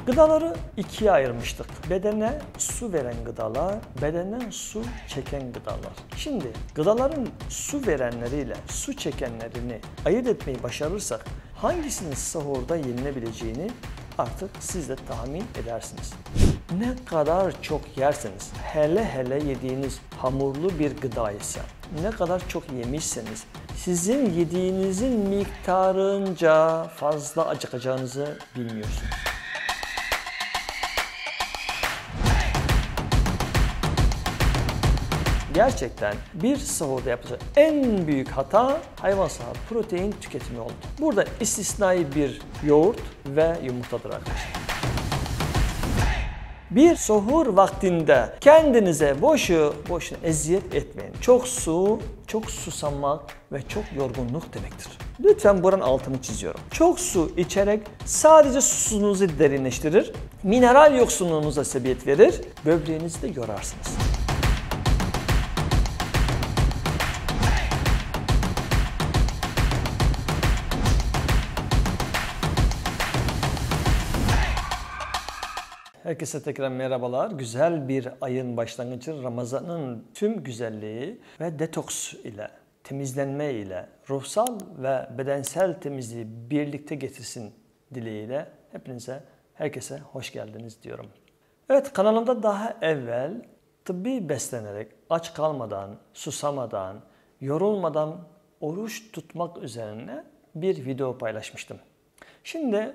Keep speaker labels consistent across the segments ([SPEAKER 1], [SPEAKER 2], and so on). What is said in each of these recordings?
[SPEAKER 1] Gıdaları ikiye ayırmıştık. Bedene su veren gıdalar, bedenden su çeken gıdalar. Şimdi gıdaların su verenleriyle su çekenlerini ayırt etmeyi başarırsak hangisinin sahurda yenilebileceğini artık siz de tahmin edersiniz. Ne kadar çok yerseniz, hele hele yediğiniz hamurlu bir gıda ise, ne kadar çok yemişseniz, sizin yediğinizin miktarınca fazla acıkacağınızı bilmiyorsunuz. Gerçekten bir sahurda yapılacak en büyük hata hayvansal protein tüketimi oldu. Burada istisnai bir yoğurt ve yumurtadır arkadaşlar. Bir sahur vaktinde kendinize boşuna eziyet etmeyin. Çok su, çok susamak ve çok yorgunluk demektir. Lütfen buranın altını çiziyorum. Çok su içerek sadece susuzluğunuzu derinleştirir, mineral yoksunluğunuza sebebiyet verir, böbreğinizi de yorarsınız. Herkese tekrar merhabalar. Güzel bir ayın başlangıcı, Ramazan'ın tüm güzelliği ve detoks ile, temizlenme ile, ruhsal ve bedensel temizliği birlikte getirsin dileğiyle herkese hoş geldiniz diyorum. Evet, kanalımda daha evvel tıbbi beslenerek, aç kalmadan, susamadan, yorulmadan oruç tutmak üzerine bir video paylaşmıştım. Şimdi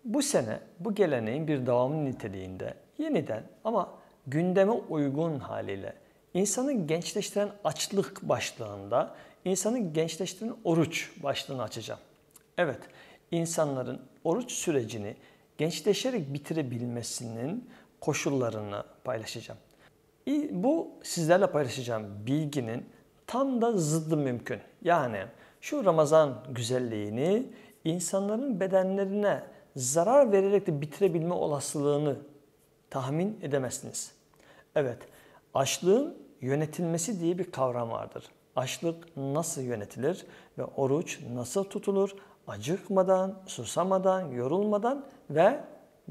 [SPEAKER 1] bu sene bu geleneğin bir devamı niteliğinde yeniden ama gündeme uygun haliyle insanı gençleştiren açlık başlığında insanı gençleştiren oruç başlığını açacağım. Evet, insanların oruç sürecini gençleşerek bitirebilmesinin koşullarını paylaşacağım. Bu sizlerle paylaşacağım bilginin tam da zıddı mümkün. Yani şu Ramazan güzelliğini insanların bedenlerine zarar vererek de bitirebilme olasılığını tahmin edemezsiniz. Evet, açlığın yönetilmesi diye bir kavram vardır. Açlık nasıl yönetilir ve oruç nasıl tutulur? Acıkmadan, susamadan, yorulmadan ve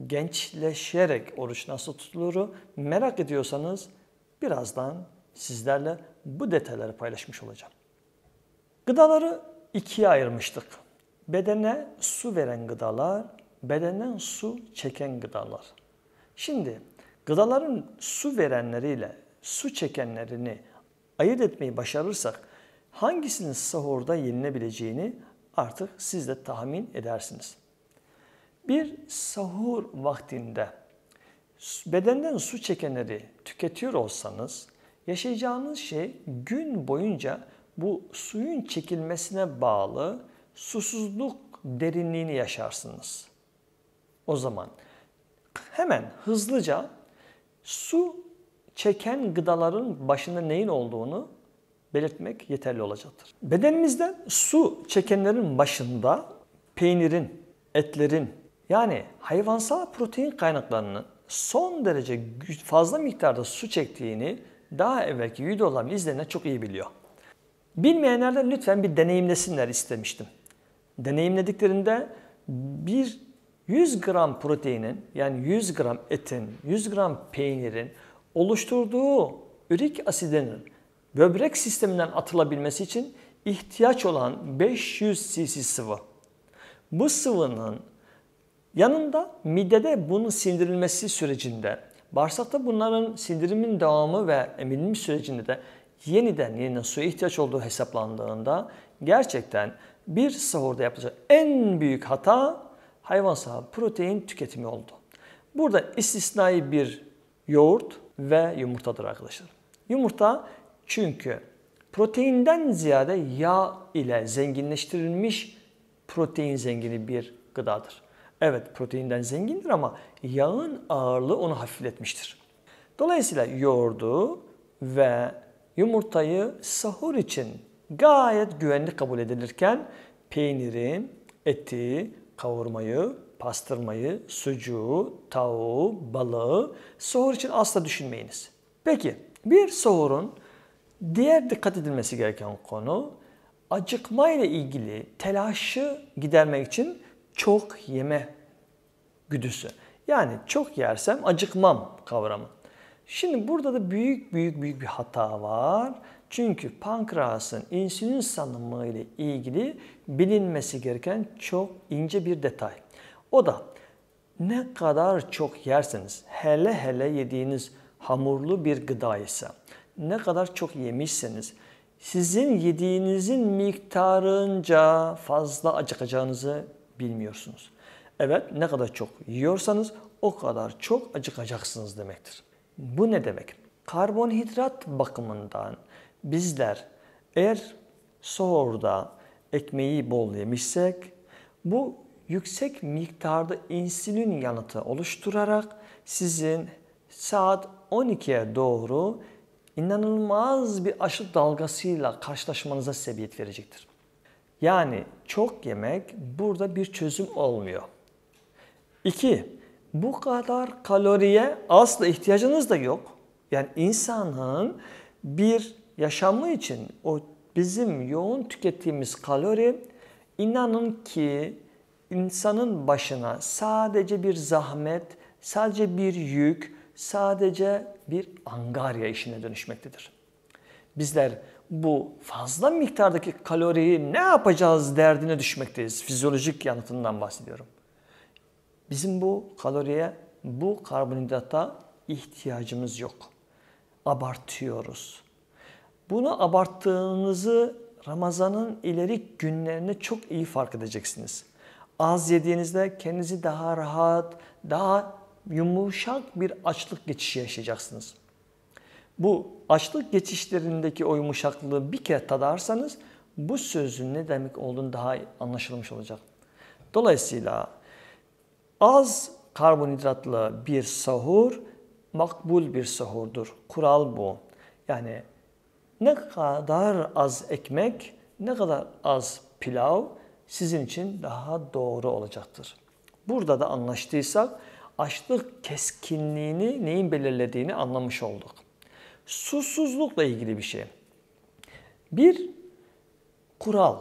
[SPEAKER 1] gençleşerek oruç nasıl tutuluru merak ediyorsanız birazdan sizlerle bu detayları paylaşmış olacağım. Gıdaları ikiye ayırmıştık. Bedene su veren gıdalar, bedenden su çeken gıdalar. Şimdi gıdaların su verenleriyle su çekenlerini ayırt etmeyi başarırsak hangisinin sahurda yenilebileceğini artık siz de tahmin edersiniz. Bir sahur vaktinde bedenden su çekenleri tüketiyor olsanız yaşayacağınız şey gün boyunca bu suyun çekilmesine bağlı susuzluk derinliğini yaşarsınız. O zaman hemen hızlıca su çeken gıdaların başında neyin olduğunu belirtmek yeterli olacaktır. Bedenimizden su çekenlerin başında peynirin, etlerin yani hayvansal protein kaynaklarının son derece fazla miktarda su çektiğini daha evvelki videolarımı izleyenler çok iyi biliyor. Bilmeyenler de lütfen bir deneyimlesinler istemiştim. Deneyimlediklerinde 100 gram proteinin yani 100 gram etin, 100 gram peynirin oluşturduğu ürik asidinin böbrek sisteminden atılabilmesi için ihtiyaç olan 500 cc sıvı. Bu sıvının yanında midede bunun sindirilmesi sürecinde, bağırsakta bunların sindirimin devamı ve emilim sürecinde de yeniden suya ihtiyaç olduğu hesaplandığında gerçekten bir sahurda yapılacak en büyük hata hayvansal protein tüketimi oldu. Burada istisnai bir yoğurt ve yumurtadır arkadaşlar. Yumurta çünkü proteinden ziyade yağ ile zenginleştirilmiş protein zengini bir gıdadır. Evet, proteinden zengindir ama yağın ağırlığı onu hafifletmiştir. Dolayısıyla yoğurdu ve yumurtayı sahur için gayet güvenli kabul edilirken peynirin, eti, kavurmayı, pastırmayı, sucuğu, tavuğu, balığı sahur için asla düşünmeyiniz. Peki bir sahurun diğer dikkat edilmesi gereken konu acıkma ile ilgili telaşı gidermek için çok yeme güdüsü. Yani çok yersem acıkmam kavramı. Şimdi burada da büyük bir hata var. Çünkü pankreasın insülin salınımı ile ilgili bilinmesi gereken çok ince bir detay. O da ne kadar çok yerseniz, hele yediğiniz hamurlu bir gıda ise, ne kadar çok yemişseniz, sizin yediğinizin miktarınca fazla acıkacağınızı bilmiyorsunuz. Evet, ne kadar çok yiyorsanız o kadar çok acıkacaksınız demektir. Bu ne demek? Karbonhidrat bakımından bizler eğer sahurda ekmeği bol yemişsek, bu yüksek miktarda insülin yanıtı oluşturarak sizin saat 12'ye doğru inanılmaz bir açlık dalgasıyla karşılaşmanıza sebebiyet verecektir. Yani çok yemek burada bir çözüm olmuyor. 2. Bu kadar kaloriye asla ihtiyacınız da yok. Yani insanın bir yaşamı için o bizim yoğun tükettiğimiz kalori, inanın ki insanın başına sadece bir zahmet, sadece bir yük, sadece bir angarya işine dönüşmektedir. Bizler bu fazla miktardaki kaloriyi ne yapacağız derdine düşmekteyiz. Fizyolojik yanıtından bahsediyorum. Bizim bu kaloriye, bu karbonhidrata ihtiyacımız yok. Abartıyoruz. Bunu abarttığınızı Ramazan'ın ileri günlerinde çok iyi fark edeceksiniz. Az yediğinizde kendinizi daha rahat, daha yumuşak bir açlık geçişi yaşayacaksınız. Bu açlık geçişlerindeki o yumuşaklığı bir kere tadarsanız bu sözün ne demek olduğunu daha anlaşılmış olacak. Dolayısıyla az karbonhidratlı bir sahur makbul bir sahurdur. Kural bu. Yani ne kadar az ekmek, ne kadar az pilav sizin için daha doğru olacaktır. Burada da anlaştıysak açlık keskinliğini neyin belirlediğini anlamış olduk. Susuzlukla ilgili bir şey. Bir kural.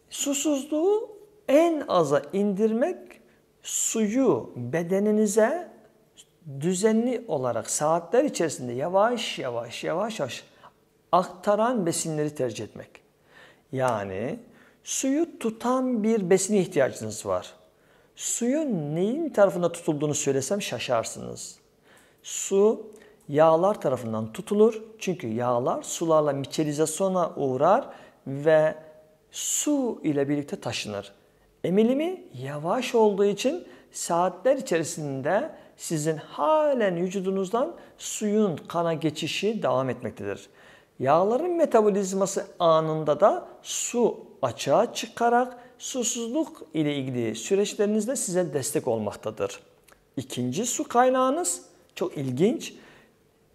[SPEAKER 1] Susuzluğu en aza indirmek, suyu bedeninize düzenli olarak saatler içerisinde yavaş yavaş aktaran besinleri tercih etmek. Yani suyu tutan bir besine ihtiyacınız var. Suyun neyin tarafında tutulduğunu söylesem şaşarsınız. Su yağlar tarafından tutulur. Çünkü yağlar sularla miçelizasyona uğrar ve su ile birlikte taşınır. Emilimi yavaş olduğu için saatler içerisinde sizin halen vücudunuzdan suyun kana geçişi devam etmektedir. Yağların metabolizması anında da su açığa çıkarak susuzluk ile ilgili süreçlerinizde size destek olmaktadır. İkinci su kaynağınız çok ilginç.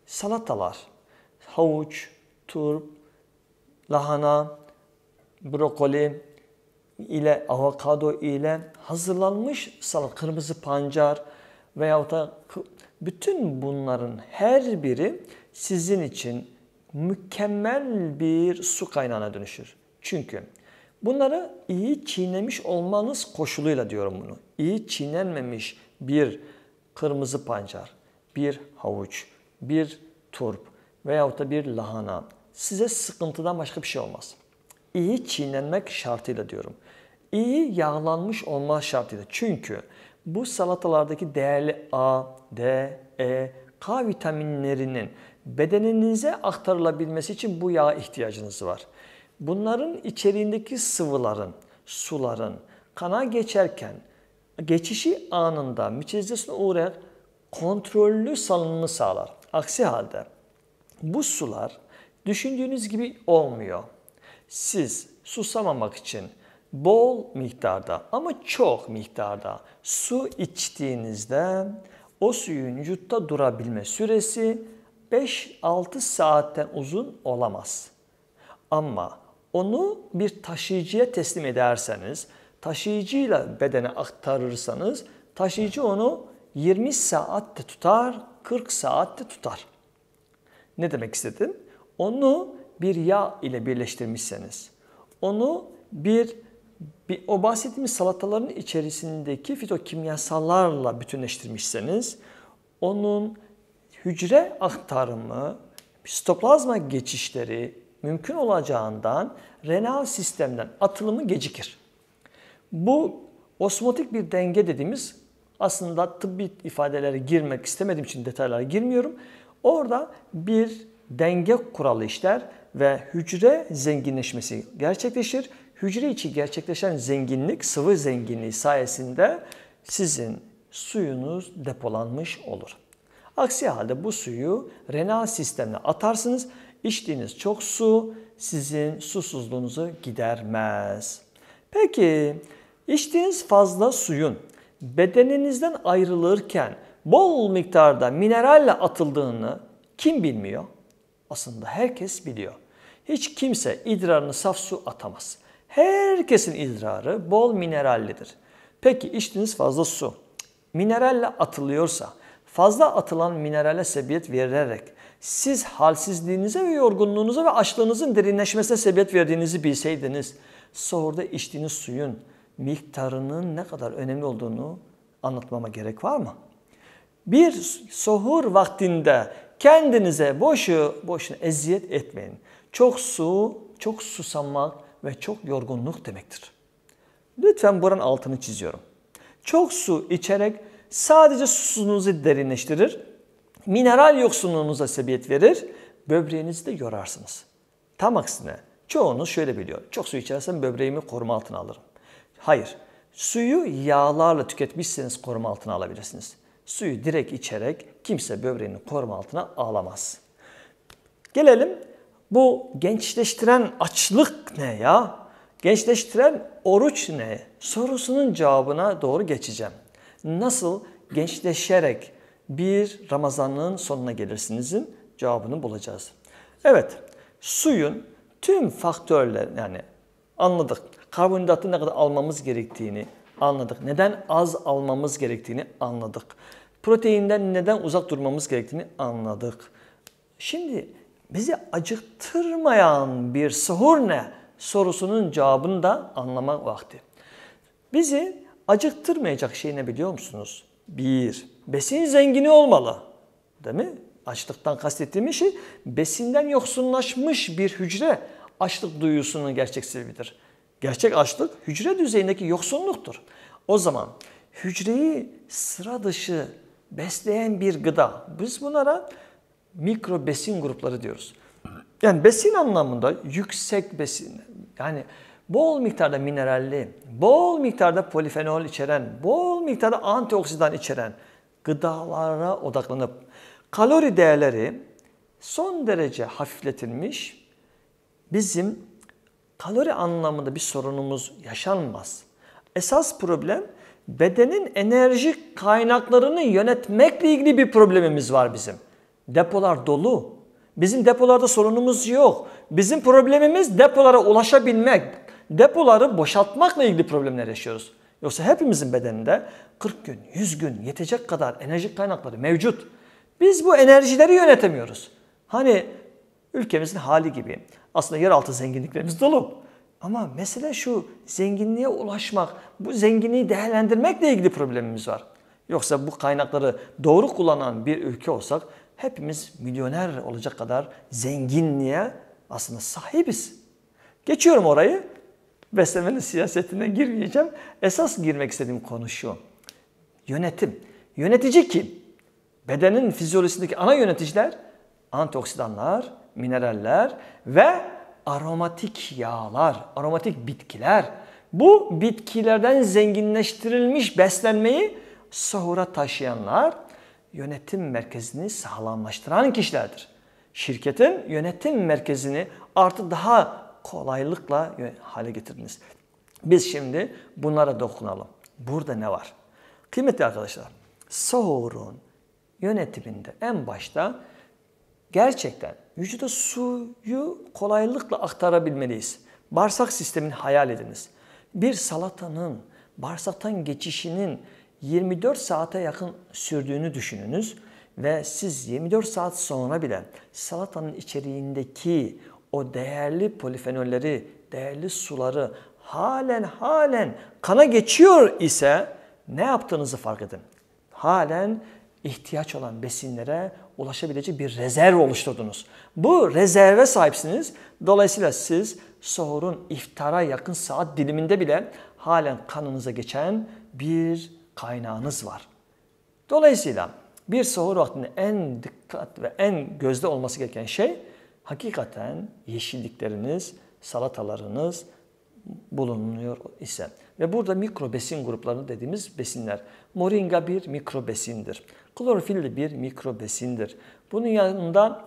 [SPEAKER 1] Salatalar, havuç, turp, lahana, brokoli ile avokado ile hazırlanmış salat, kırmızı pancar veyahut da bütün bunların her biri sizin için mükemmel bir su kaynağına dönüşür. Çünkü bunları iyi çiğnemiş olmanız koşuluyla diyorum bunu. İyi çiğnenmemiş bir kırmızı pancar, bir havuç, bir turp veyahut da bir lahana size sıkıntıdan başka bir şey olmaz. İyi çiğnenmek şartıyla diyorum. İyi yağlanmış olma şartıyla. Çünkü bu salatalardaki değerli A, D, E, K vitaminlerinin bedeninize aktarılabilmesi için bu yağa ihtiyacınız var. Bunların içeriğindeki sıvıların, suların kana geçerken geçişi anında miçelizasyona uğrayarak kontrollü salınımı sağlar. Aksi halde bu sular düşündüğünüz gibi olmuyor. Siz susamamak için bol miktarda ama çok miktarda su içtiğinizde o suyun vücutta durabilme süresi 5-6 saatten uzun olamaz. Ama onu bir taşıyıcıya teslim ederseniz, taşıyıcıyla bedene aktarırsanız, taşıyıcı onu 20 saatte tutar, 40 saatte tutar. Ne demek istedim? Onu bir yağ ile birleştirmişseniz, onu bir O bahsettiğimiz salataların içerisindeki fitokimyasallarla bütünleştirmişseniz onun hücre aktarımı, sitoplazma geçişleri mümkün olacağından renal sistemden atılımı gecikir. Bu osmotik bir denge dediğimiz, aslında tıbbi ifadelere girmek istemediğim için detaylara girmiyorum. Orada bir denge kuralı işler ve hücre zenginleşmesi gerçekleşir. Hücre içi gerçekleşen zenginlik, sıvı zenginliği sayesinde sizin suyunuz depolanmış olur. Aksi halde bu suyu renal sistemine atarsınız. İçtiğiniz çok su sizin susuzluğunuzu gidermez. Peki, içtiğiniz fazla suyun bedeninizden ayrılırken bol miktarda mineralle atıldığını kim bilmiyor? Aslında herkes biliyor. Hiç kimse idrarını saf su atamaz. Herkesin idrarı bol minerallidir. Peki içtiğiniz fazla su mineralle atılıyorsa, fazla atılan minerale sebebiyet vererek siz halsizliğinize ve yorgunluğunuza ve açlığınızın derinleşmesine sebebiyet verdiğinizi bilseydiniz, sahurda içtiğiniz suyun miktarının ne kadar önemli olduğunu anlatmama gerek var mı? Bir sahur vaktinde kendinize boşuna eziyet etmeyin. Çok su, çok susamak ve çok yorgunluk demektir. Lütfen buranın altını çiziyorum. Çok su içerek sadece susuzluğunuzu derinleştirir, mineral yoksunluğunuza sebebiyet verir, böbreğinizi de yorarsınız. Tam aksine çoğunuz şöyle biliyor, çok su içersem böbreğimi koruma altına alırım. Hayır, suyu yağlarla tüketmişseniz koruma altına alabilirsiniz. Suyu direkt içerek kimse böbreğini koruma altına alamaz. Gelelim, bu gençleştiren açlık ne ya? Gençleştiren oruç ne? Sorusunun cevabına doğru geçeceğim. Nasıl gençleşerek bir Ramazan'ın sonuna gelirsinizin cevabını bulacağız. Evet, suyun tüm faktörler, yani anladık. Karbonhidratı ne kadar almamız gerektiğini anladık. Neden az almamız gerektiğini anladık. Proteinden neden uzak durmamız gerektiğini anladık. Şimdi bizi acıktırmayan bir sahur ne sorusunun cevabını da anlamak vakti. Bizi acıktırmayacak şey ne biliyor musunuz? Bir, besin zengini olmalı. Değil mi? Açlıktan kastettiğim şey besinden yoksunlaşmış bir hücre açlık duyusunun gerçek sebebidir. Gerçek açlık hücre düzeyindeki yoksunluktur. O zaman hücreyi sıra dışı besleyen bir gıda. Biz bunlara mikro besin grupları diyoruz. Yani besin anlamında yüksek besin, yani bol miktarda mineralli, bol miktarda polifenol içeren, bol miktarda antioksidan içeren gıdalara odaklanıp kalori değerleri son derece hafifletilmiş, bizim kalori anlamında bir sorunumuz yaşanmaz. Esas problem bedenin enerji kaynaklarını yönetmekle ilgili bir problemimiz var bizim. Depolar dolu. Bizim depolarda sorunumuz yok. Bizim problemimiz depolara ulaşabilmek, depoları boşaltmakla ilgili problemler yaşıyoruz. Yoksa hepimizin bedeninde 40 gün, 100 gün yetecek kadar enerji kaynakları mevcut. Biz bu enerjileri yönetemiyoruz. Hani ülkemizin hali gibi. Aslında yeraltı zenginliklerimiz dolu. Ama mesele şu, zenginliğe ulaşmak, bu zenginliği değerlendirmekle ilgili problemimiz var. Yoksa bu kaynakları doğru kullanan bir ülke olsak hepimiz milyoner olacak kadar zenginliğe aslında sahibiz. Geçiyorum orayı. Beslenmenin siyasetine girmeyeceğim. Esas girmek istediğim konu şu. Yönetim. Yönetici kim? Bedenin fizyolojisindeki ana yöneticiler antioksidanlar, mineraller ve aromatik yağlar, aromatik bitkiler. Bu bitkilerden zenginleştirilmiş beslenmeyi sahura taşıyanlar yönetim merkezini sağlamlaştıran kişilerdir. Şirketin yönetim merkezini artık daha kolaylıkla hale getirdiniz. Biz şimdi bunlara dokunalım. Burada ne var? Kıymetli arkadaşlar, sahurun yönetiminde en başta gerçekten vücuda suyu kolaylıkla aktarabilmeliyiz. Bağırsak sistemini hayal ediniz. Bir salatanın bağırsaktan geçişinin 24 saate yakın sürdüğünü düşününüz ve siz 24 saat sonra bile salatanın içeriğindeki o değerli polifenolleri, değerli suları halen kana geçiyor ise ne yaptığınızı fark edin. Halen ihtiyaç olan besinlere ulaşabilecek bir rezerv oluşturdunuz. Bu rezerve sahipsiniz. Dolayısıyla siz sahurun iftara yakın saat diliminde bile halen kanınıza geçen bir kaynağınız var. Dolayısıyla bir sahur vaktinde en dikkat ve en gözde olması gereken şey hakikaten yeşillikleriniz, salatalarınız bulunuyor ise. Ve burada mikro besin grupları dediğimiz besinler. Moringa bir mikro besindir. Klorofil de bir mikro besindir. Bunun yanında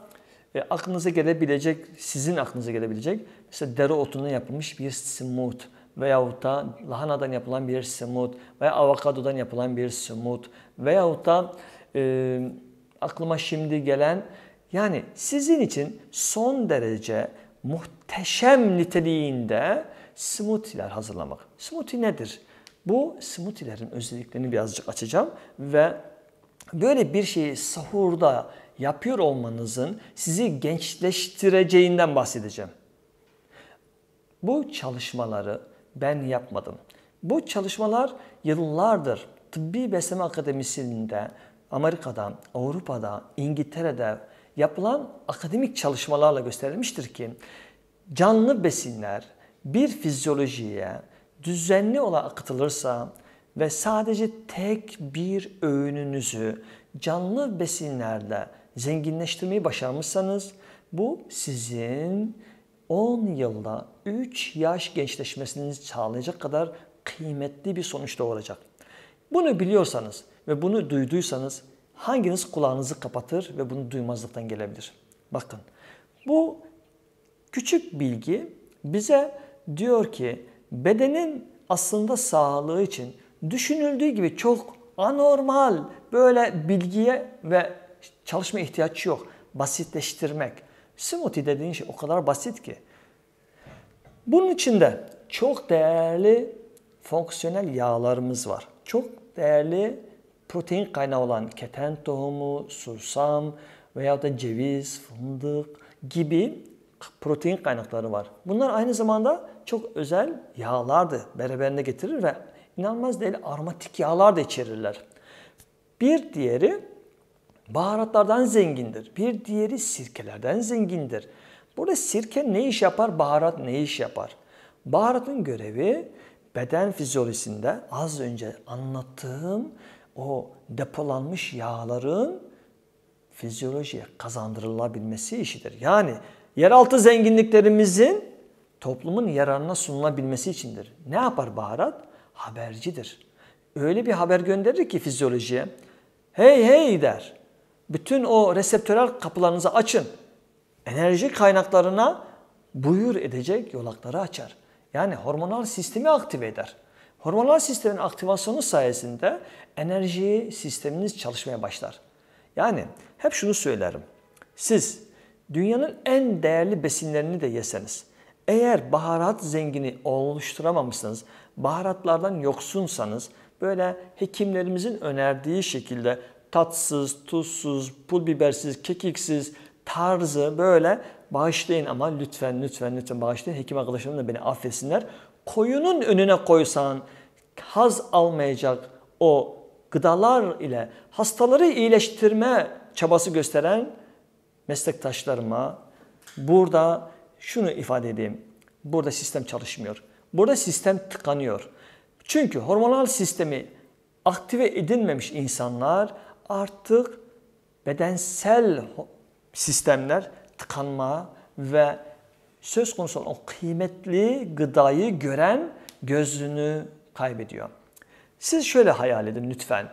[SPEAKER 1] aklınıza gelebilecek, sizin aklınıza gelebilecek mesela dereotundan yapılmış bir smooth veyahut da lahanadan yapılan bir smooth veya avokadodan yapılan bir smooth veyahut da aklıma şimdi gelen yani sizin için son derece muhteşem niteliğinde smoothie'ler hazırlamak. Smoothie nedir? Bu smoothie'lerin özelliklerini birazcık açacağım ve böyle bir şeyi sahurda yapıyor olmanızın sizi gençleştireceğinden bahsedeceğim. Bu çalışmaları ben yapmadım. Bu çalışmalar yıllardır Tıbbi Beslenme Akademisi'nde, Amerika'da, Avrupa'da, İngiltere'de yapılan akademik çalışmalarla gösterilmiştir ki canlı besinler bir fizyolojiye düzenli olarak akıtılırsa ve sadece tek bir öğününüzü canlı besinlerle zenginleştirmeyi başarmışsanız bu sizin 10 yılda 3 yaş gençleşmesini sağlayacak kadar kıymetli bir sonuç doğuracak. Bunu biliyorsanız ve bunu duyduysanız hanginiz kulağınızı kapatır ve bunu duymazlıktan gelebilir? Bakın bu küçük bilgi bize diyor ki bedenin aslında sağlığı için düşünüldüğü gibi çok anormal böyle bilgiye ve çalışma ihtiyaç yok. Basitleştirmek. Smoothie dediğin şey o kadar basit ki. Bunun içinde çok değerli fonksiyonel yağlarımız var. Çok değerli protein kaynağı olan keten tohumu, susam veya da ceviz, fındık gibi protein kaynakları var. Bunlar aynı zamanda çok özel yağlardı. Beraberinde getirir ve inanılmaz değerli aromatik yağlar da içerirler. Bir diğeri baharatlardan zengindir. Bir diğeri sirkelerden zengindir. Burada sirke ne iş yapar, baharat ne iş yapar? Baharatın görevi beden fizyolojisinde az önce anlattığım o depolanmış yağların fizyolojiye kazandırılabilmesi işidir. Yani yeraltı zenginliklerimizin toplumun yararına sunulabilmesi içindir. Ne yapar baharat? Habercidir. Öyle bir haber gönderir ki fizyolojiye, hey hey der. Bütün o reseptörel kapılarınızı açın. Enerji kaynaklarına buyur edecek yolakları açar. Yani hormonal sistemi aktive eder. Hormonal sistemin aktivasyonu sayesinde enerji sisteminiz çalışmaya başlar. Yani hep şunu söylerim. Siz dünyanın en değerli besinlerini de yeseniz, eğer baharat zengini oluşturamamışsanız, baharatlardan yoksunsanız, böyle hekimlerimizin önerdiği şekilde tatsız, tuzsuz, pul bibersiz, kekiksiz tarzı böyle bağışlayın ama lütfen bağışlayın. Hekim arkadaşlarım da beni affetsinler. Koyunun önüne koysan haz almayacak o gıdalar ile hastaları iyileştirme çabası gösteren meslektaşlarıma burada şunu ifade edeyim. Burada sistem çalışmıyor. Burada sistem tıkanıyor. Çünkü hormonal sistemi aktive edilmemiş insanlar artık bedensel sistemler tıkanma ve söz konusu olan o kıymetli gıdayı gören gözünü kaybediyor. Siz şöyle hayal edin lütfen.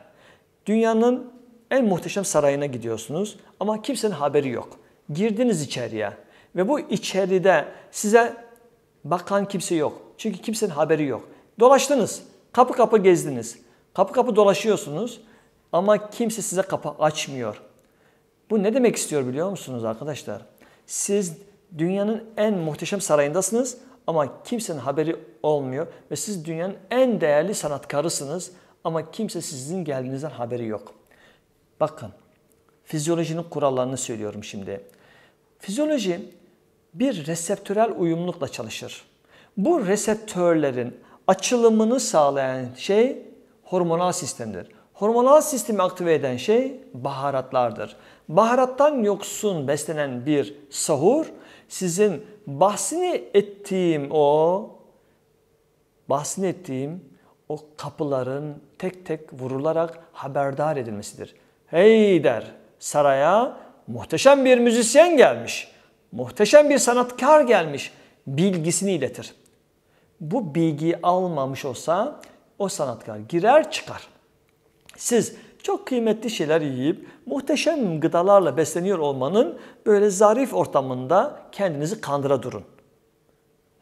[SPEAKER 1] Dünyanın en muhteşem sarayına gidiyorsunuz ama kimsenin haberi yok. Girdiniz içeriye ve bu içeride size bakan kimse yok. Çünkü kimsenin haberi yok. Dolaştınız, kapı kapı gezdiniz. Kapı kapı dolaşıyorsunuz ama kimse size kapı açmıyor. Bu ne demek istiyor biliyor musunuz arkadaşlar? Siz dünyanın en muhteşem sarayındasınız ama kimsenin haberi olmuyor ve siz dünyanın en değerli sanatkarısınız ama kimse sizin geldiğinizden haberi yok. Bakın, fizyolojinin kurallarını söylüyorum şimdi. Fizyoloji bir reseptörel uyumlulukla çalışır. Bu reseptörlerin açılımını sağlayan şey hormonal sistemdir. Hormonal sistemi aktive eden şey baharatlardır. Baharattan yoksun beslenen bir sahur sizin bahsini ettiğim o kapıların tek tek vurularak haberdar edilmesidir. Hey der saraya, muhteşem bir müzisyen gelmiş, muhteşem bir sanatkar gelmiş bilgisini iletir. Bu bilgiyi almamış olsa o sanatkar girer çıkar. Siz çok kıymetli şeyler yiyip muhteşem gıdalarla besleniyor olmanın böyle zarif ortamında kendinizi kandıra durun.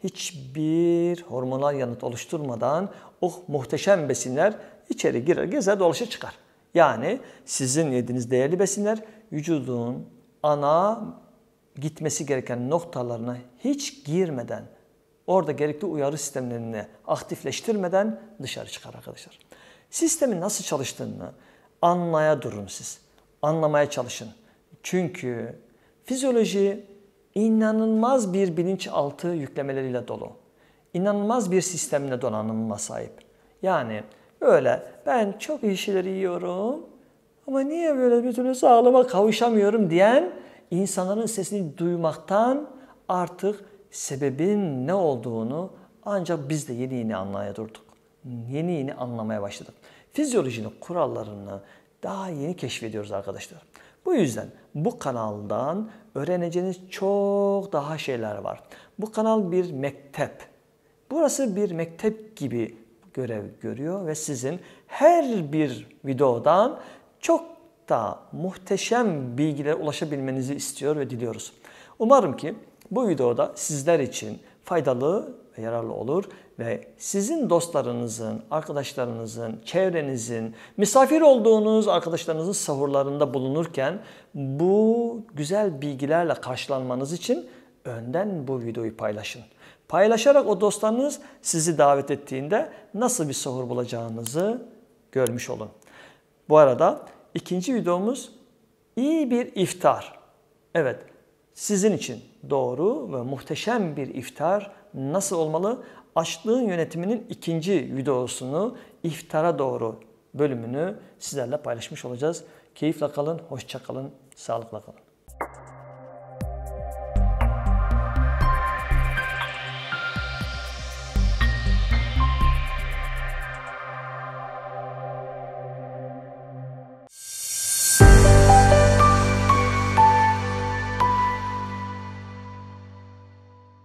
[SPEAKER 1] Hiçbir hormonal yanıt oluşturmadan o muhteşem besinler içeri girer, gezer, dolaşır, çıkar. Yani sizin yediğiniz değerli besinler vücudun ana gitmesi gereken noktalarına hiç girmeden, orada gerekli uyarı sistemlerini aktifleştirmeden dışarı çıkar arkadaşlar. Sistemin nasıl çalıştığını anlamaya durun siz. Anlamaya çalışın. Çünkü fizyoloji inanılmaz bir bilinçaltı yüklemeleriyle dolu. İnanılmaz bir sistemle donanımına sahip. Yani böyle ben çok iyi şeyler yiyorum ama niye böyle bir türlü sağlığıma kavuşamıyorum diyen insanların sesini duymaktan artık sebebin ne olduğunu ancak biz de yeni anlamaya durduk. Yeni anlamaya başladık. Fizyolojinin kurallarını daha yeni keşfediyoruz arkadaşlar. Bu yüzden bu kanaldan öğreneceğiniz çok daha şeyler var. Bu kanal bir mektep. Burası bir mektep gibi görev görüyor ve sizin her bir videodan çok da muhteşem bilgilere ulaşabilmenizi istiyor ve diliyoruz. Umarım ki bu videoda sizler için faydalı ve yararlı olur ve sizin dostlarınızın, arkadaşlarınızın, çevrenizin, misafir olduğunuz arkadaşlarınızın sahurlarında bulunurken bu güzel bilgilerle karşılanmanız için önden bu videoyu paylaşın. Paylaşarak o dostlarınız sizi davet ettiğinde nasıl bir sahur bulacağınızı görmüş olun. Bu arada ikinci videomuz iyi bir iftar. Evet, sizin için doğru ve muhteşem bir iftar nasıl olmalı? Açlığın yönetiminin ikinci videosunu iftara doğru bölümünü sizlerle paylaşmış olacağız. Keyifle kalın, hoşça kalın, sağlıkla kalın.